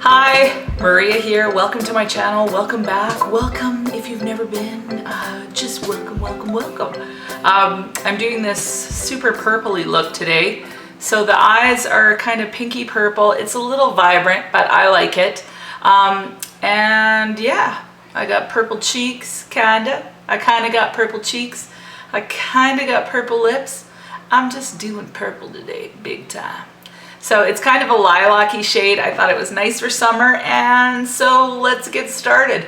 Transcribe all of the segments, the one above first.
Hi, Maria here. Welcome to my channel. Welcome back. Welcome if you've never been. Just welcome, welcome, welcome. I'm doing this super purpley look today. So the eyes are kind of pinky purple. It's a little vibrant, but I like it. And yeah, I got purple cheeks, kinda. I kinda got purple cheeks. I kinda got purple lips. I'm just doing purple today, big time. So it's kind of a lilac-y shade. I thought it was nice for summer, and so let's get started.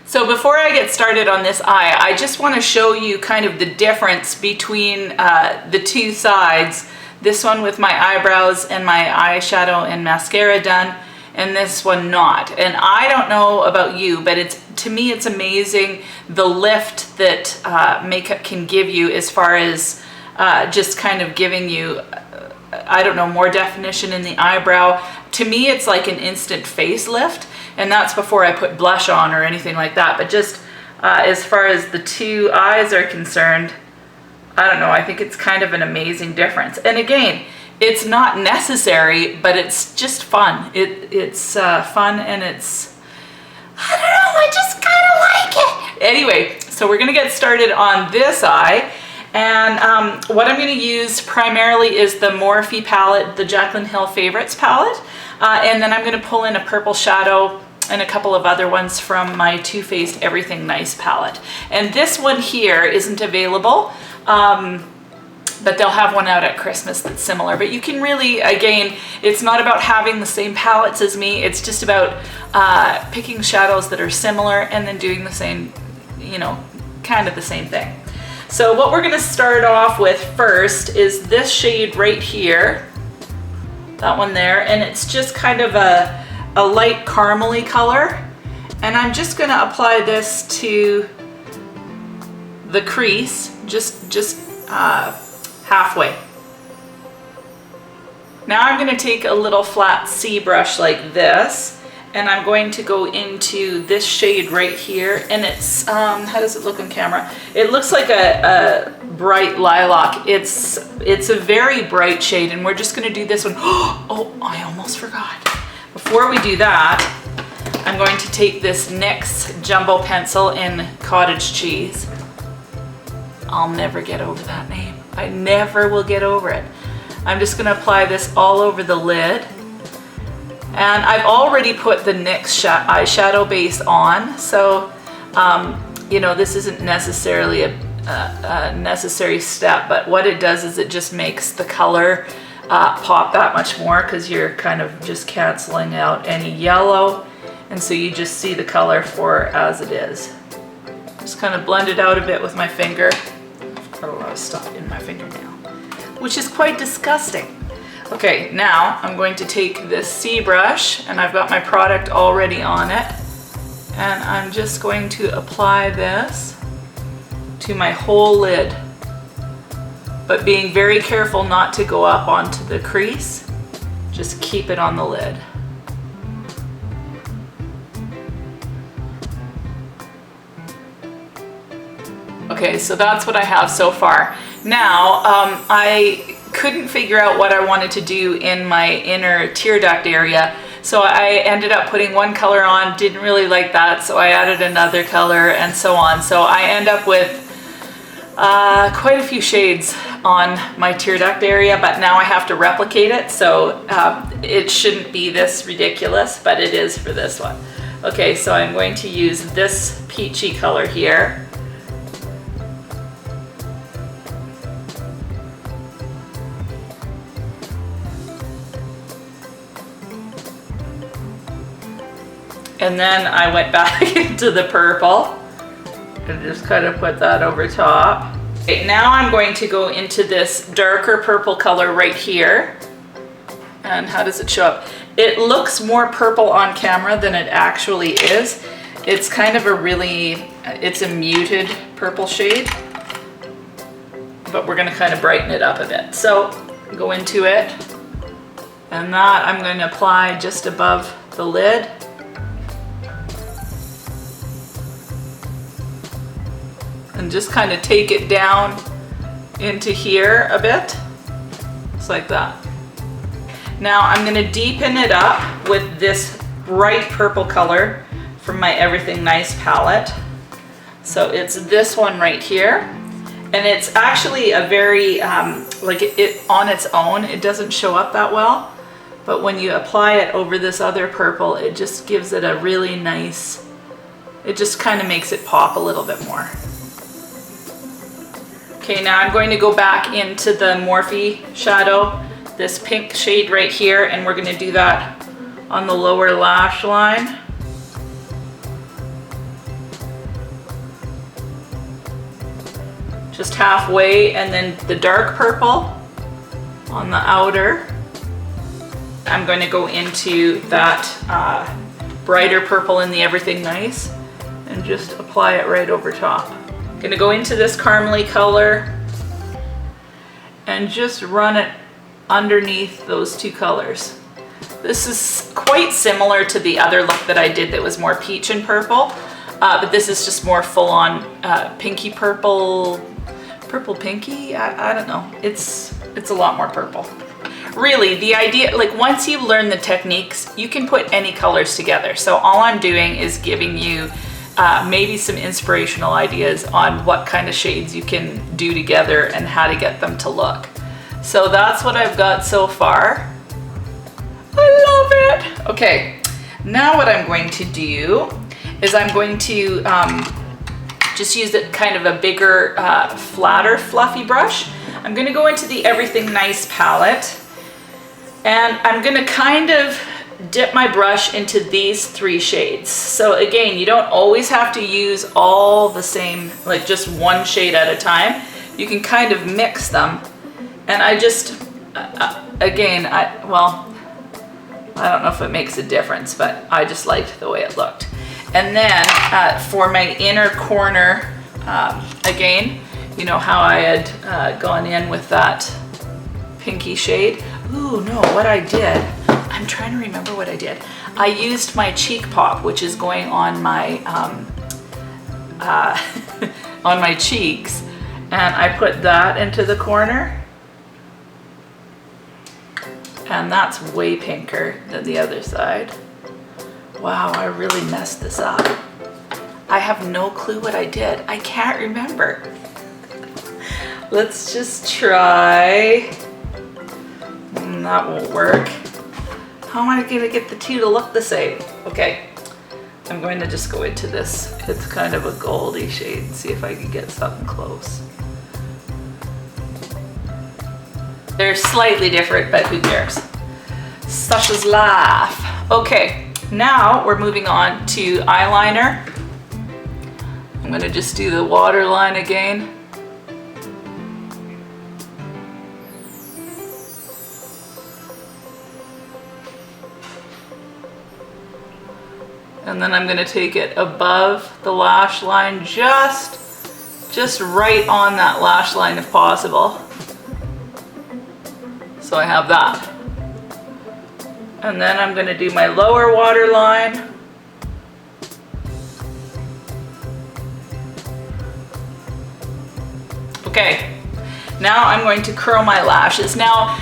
So before I get started on this eye, I just want to show you kind of the difference between the two sides. This one with my eyebrows and my eyeshadow and mascara done, and this one not. And I don't know about you, but to me it's amazing the lift that makeup can give you as far as just kind of giving you I don't know, more definition in the eyebrow. To me, it's like an instant facelift, and that's before I put blush on or anything like that. But just as far as the two eyes are concerned, I don't know, I think it's kind of an amazing difference. And again, it's not necessary, but it's just fun. It's fun, and it's, I don't know, I just kind of like it. Anyway, so we're gonna get started on this eye. And what I'm going to use primarily is the Morphe palette, the Jaclyn Hill Favorites palette. And then I'm going to pull in a purple shadow and a couple of other ones from my Too Faced Everything Nice palette. And this one here isn't available, but they'll have one out at Christmas that's similar. But you can really, again, it's not about having the same palettes as me. It's just about picking shadows that are similar and then doing the same, you know, kind of the same thing. So what we're going to start off with first is this shade right here, that one there, and it's just kind of a light caramely color. And I'm just going to apply this to the crease, just halfway. Now I'm going to take a little flat C brush like this, and I'm going to go into this shade right here, and it's, how does it look on camera? It looks like a bright lilac. It's a very bright shade, and we're just gonna do this one. Oh, I almost forgot. Before we do that, I'm going to take this NYX Jumbo Pencil in Cottage Cheese. I'll never get over that name. I never will get over it. I'm just gonna apply this all over the lid. And I've already put the NYX eyeshadow base on, so you know, this isn't necessarily a necessary step, but what it does is it just makes the color pop that much more, because you're kind of just canceling out any yellow, and so you just see the color for as it is. Just kind of blend it out a bit with my finger. I've got a lot of stuff in my fingernail, which is quite disgusting. Okay, now I'm going to take this C brush, and I've got my product already on it, and I'm just going to apply this to my whole lid, but being very careful not to go up onto the crease. Just keep it on the lid. Okay, so that's what I have so far. Now, I couldn't figure out what I wanted to do in my inner tear duct area, so I ended up putting one color on, didn't really like that, so I added another color, and so on. So I end up with quite a few shades on my tear duct area, but now I have to replicate it, so it shouldn't be this ridiculous, but it is for this one. Okay, so I'm going to use this peachy color here. And then I went back into the purple and just kind of put that over top. Okay, now I'm going to go into this darker purple color right here. And how does it show up? It looks more purple on camera than it actually is. It's kind of it's a muted purple shade, but we're gonna kind of brighten it up a bit. So go into it, and that I'm going to apply just above the lid. And just kind of take it down into here a bit, just like that. Now I'm gonna deepen it up with this bright purple color from my Everything Nice palette. So it's this one right here. And it's actually a very, like it on its own, it doesn't show up that well. But when you apply it over this other purple, it just gives it a really nice, it just kind of makes it pop a little bit more. Okay, now I'm going to go back into the Morphe shadow, this pink shade right here, and we're going to do that on the lower lash line. Just halfway, and then the dark purple on the outer. I'm going to go into that brighter purple in the Everything Nice and just apply it right over top. I'm going to go into this caramely color and just run it underneath those two colors. This is quite similar to the other look that I did that was more peach and purple, but this is just more full-on pinky purple, purple pinky, I don't know. It's a lot more purple. Really, the idea, like once you learn the techniques, you can put any colors together. So all I'm doing is giving you maybe some inspirational ideas on what kind of shades you can do together and how to get them to look. So that's what I've got so far. I love it. Okay, now what I'm going to do is I'm going to just use it kind of a bigger, flatter, fluffy brush. I'm gonna go into the Everything Nice palette, and I'm gonna kind of dip my brush into these three shades. So again, you don't always have to use all the same, like just one shade at a time. You can kind of mix them. And I just, again, well, I don't know if it makes a difference, but I just liked the way it looked. And then for my inner corner, again, you know how I had gone in with that pinky shade. Ooh, no, what I did, I'm trying to remember what I did. I used my cheek pop, which is going on my, on my cheeks, and I put that into the corner. And that's way pinker than the other side. Wow, I really messed this up. I have no clue what I did. I can't remember. Let's just try. That won't work. How am I gonna get the two to look the same? Okay, I'm going to just go into this. It's kind of a goldy shade and see if I can get something close. They're slightly different, but who cares? Such is life. Okay, now we're moving on to eyeliner. I'm gonna just do the waterline again. And then I'm gonna take it above the lash line, just right on that lash line if possible. So I have that. And then I'm gonna do my lower waterline. Okay, now I'm going to curl my lashes. Now,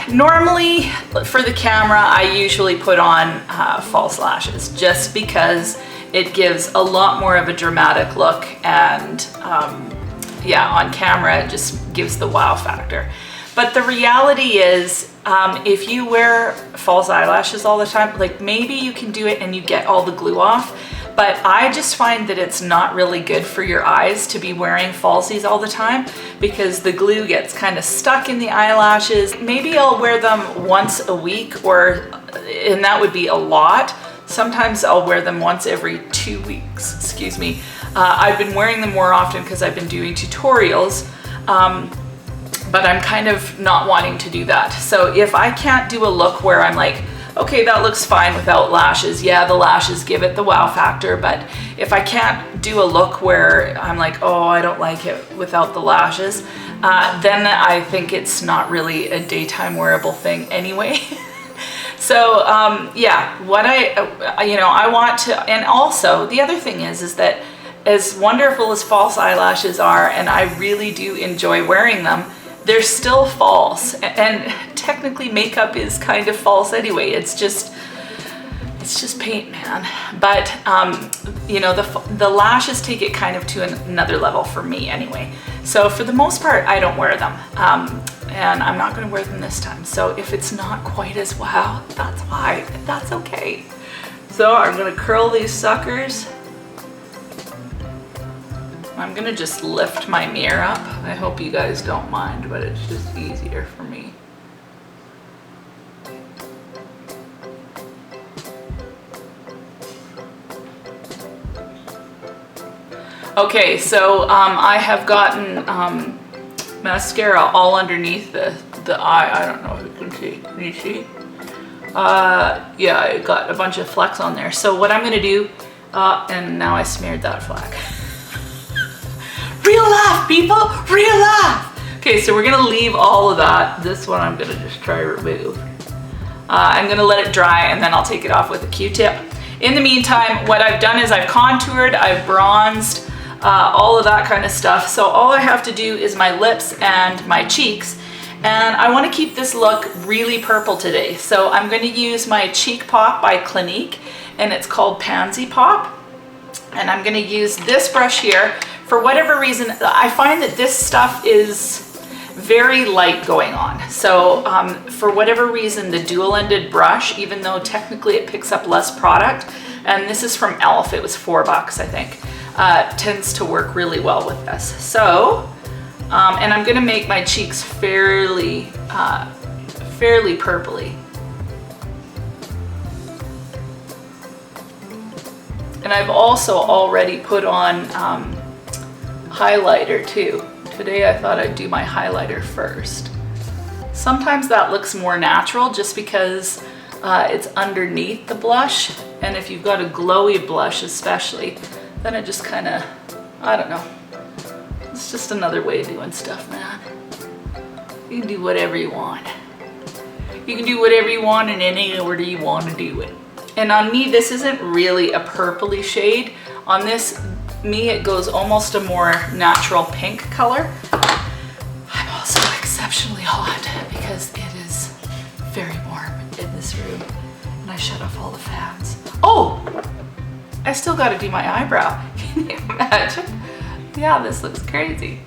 normally for the camera, I usually put on false lashes just because it gives a lot more of a dramatic look, and yeah, on camera it just gives the wow factor. But the reality is, if you wear false eyelashes all the time, like maybe you can do it and you get all the glue off, but I just find that it's not really good for your eyes to be wearing falsies all the time because the glue gets kind of stuck in the eyelashes. Maybe I'll wear them once a week, and that would be a lot. Sometimes I'll wear them once every 2 weeks, excuse me. I've been wearing them more often because I've been doing tutorials. But I'm kind of not wanting to do that. So if I can't do a look where I'm like, okay, that looks fine without lashes. Yeah, the lashes give it the wow factor, but if I can't do a look where I'm like, oh, I don't like it without the lashes, then I think it's not really a daytime wearable thing anyway. So yeah, what I want to, and also the other thing is that as wonderful as false eyelashes are, and I really do enjoy wearing them, they're still false. And technically makeup is kind of false anyway. It's just paint, man. But you know, the lashes take it kind of to another level for me anyway. So for the most part, I don't wear them. And I'm not gonna wear them this time. So if it's not quite as wow, that's why, that's okay. So I'm gonna curl these suckers. I'm gonna just lift my mirror up. I hope you guys don't mind, but it's just easier for me. Okay, so I have gotten mascara all underneath the eye. I don't know if you can see. Can you see? Yeah, I got a bunch of flecks on there. So what I'm gonna do, and now I smeared that fleck. Real life, people, real life. Okay, so we're gonna leave all of that. This one I'm gonna just try to remove. I'm gonna let it dry and then I'll take it off with a Q-tip. In the meantime, what I've done is I've contoured, I've bronzed, all of that kind of stuff. So all I have to do is my lips and my cheeks. And I want to keep this look really purple today. So I'm going to use my Cheek Pop by Clinique, and it's called Pansy Pop. And I'm going to use this brush here. For whatever reason, I find that this stuff is very light going on. So for whatever reason, the dual-ended brush, even though technically it picks up less product, and this is from e.l.f., it was $4, I think, tends to work really well with this. So, and I'm gonna make my cheeks fairly purpley. And I've also already put on highlighter too. Today I thought I'd do my highlighter first. Sometimes that looks more natural just because it's underneath the blush, and if you've got a glowy blush especially, then it just kind of, I don't know. It's just another way of doing stuff, man. You can do whatever you want. You can do whatever you want in any order you want to do it. And on me, this isn't really a purpley shade. On this, me, it goes almost a more natural pink color. I'm also exceptionally hot because it is very warm in this room. And I shut off all the fans. Oh, I still got to do my eyebrow. Can you imagine? Yeah, this looks crazy.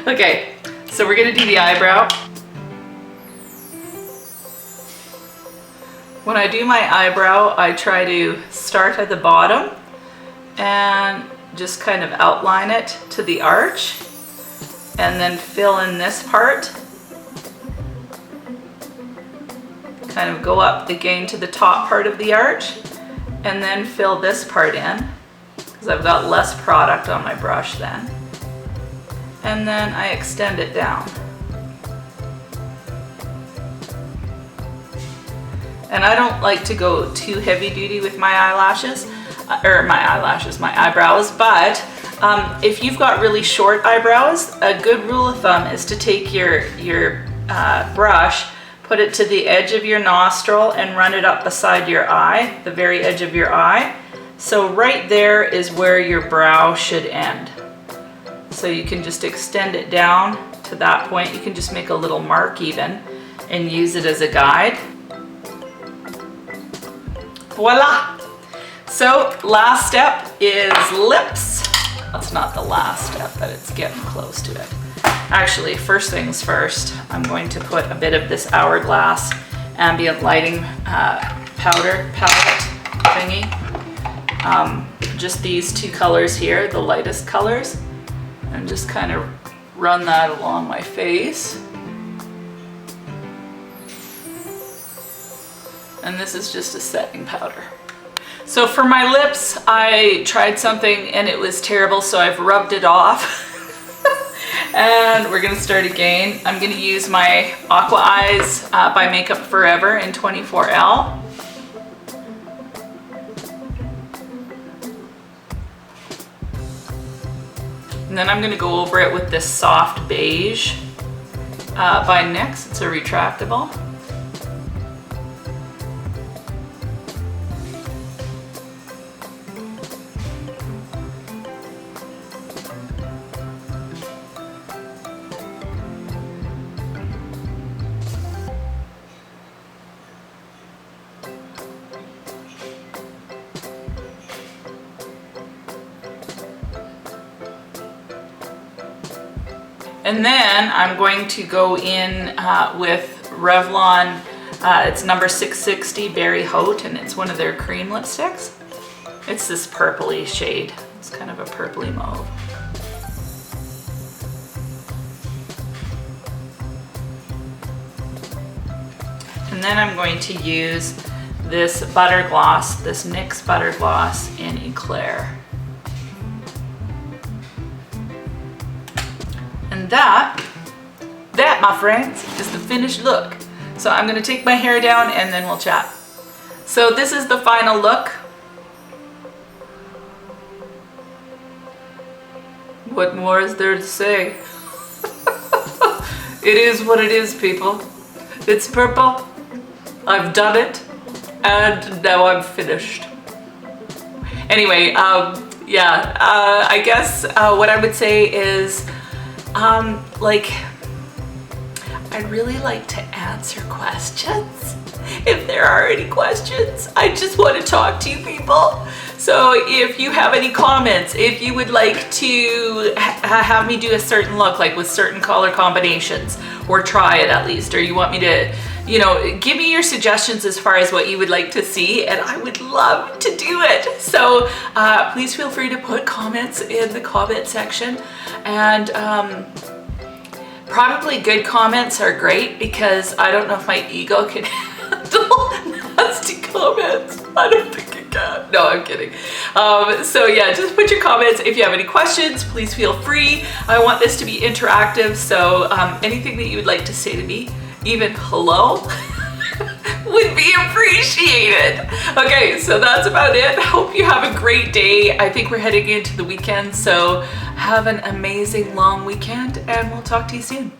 Okay, so we're gonna do the eyebrow. When I do my eyebrow, I try to start at the bottom and just kind of outline it to the arch and then fill in this part. Kind of go up again to the top part of the arch and then fill this part in, because I've got less product on my brush then. And then I extend it down. And I don't like to go too heavy duty with my eyelashes, my eyebrows, but if you've got really short eyebrows, a good rule of thumb is to take your brush, put it to the edge of your nostril and run it up beside your eye, the very edge of your eye. So right there is where your brow should end. So you can just extend it down to that point. You can just make a little mark even and use it as a guide. Voila! So last step is lips. That's not the last step, but it's getting close to it. Actually, first things first, I'm going to put a bit of this Hourglass Ambient Lighting powder palette thingy. Just these two colors here, the lightest colors, and just kind of run that along my face. And this is just a setting powder. So for my lips, I tried something and it was terrible, so I've rubbed it off. And we're gonna start again. I'm gonna use my Aqua Eyes by Makeup Forever in 24L. And then I'm gonna go over it with this soft beige by NYX. It's a retractable. And then I'm going to go in with Revlon. It's number 660 Berry Haute, and it's one of their cream lipsticks. It's this purpley shade. It's kind of a purpley mauve. And then I'm going to use this butter gloss, this NYX butter gloss in Eclair. And that, my friends, is the finished look. So I'm gonna take my hair down and then we'll chat. So this is the final look. What more is there to say? It is what it is, people. It's purple. I've done it. And now I'm finished. Anyway, yeah, I guess what I would say is, like, I'd really like to answer questions. If there are any questions, I just want to talk to you people. So if you have any comments, if you would like to have me do a certain look, like with certain color combinations, or try it at least, or you want me to, you know, give me your suggestions as far as what you would like to see, and I would love to do it. So please feel free to put comments in the comment section. And probably good comments are great, because I don't know if my ego can handle nasty comments. I don't think it can. No, I'm kidding. So yeah, just put your comments. If you have any questions, please feel free. I want this to be interactive, so anything that you would like to say to me, even hello, would be appreciated. Okay, so that's about it. Hope you have a great day. I think we're heading into the weekend, so have an amazing long weekend, and we'll talk to you soon.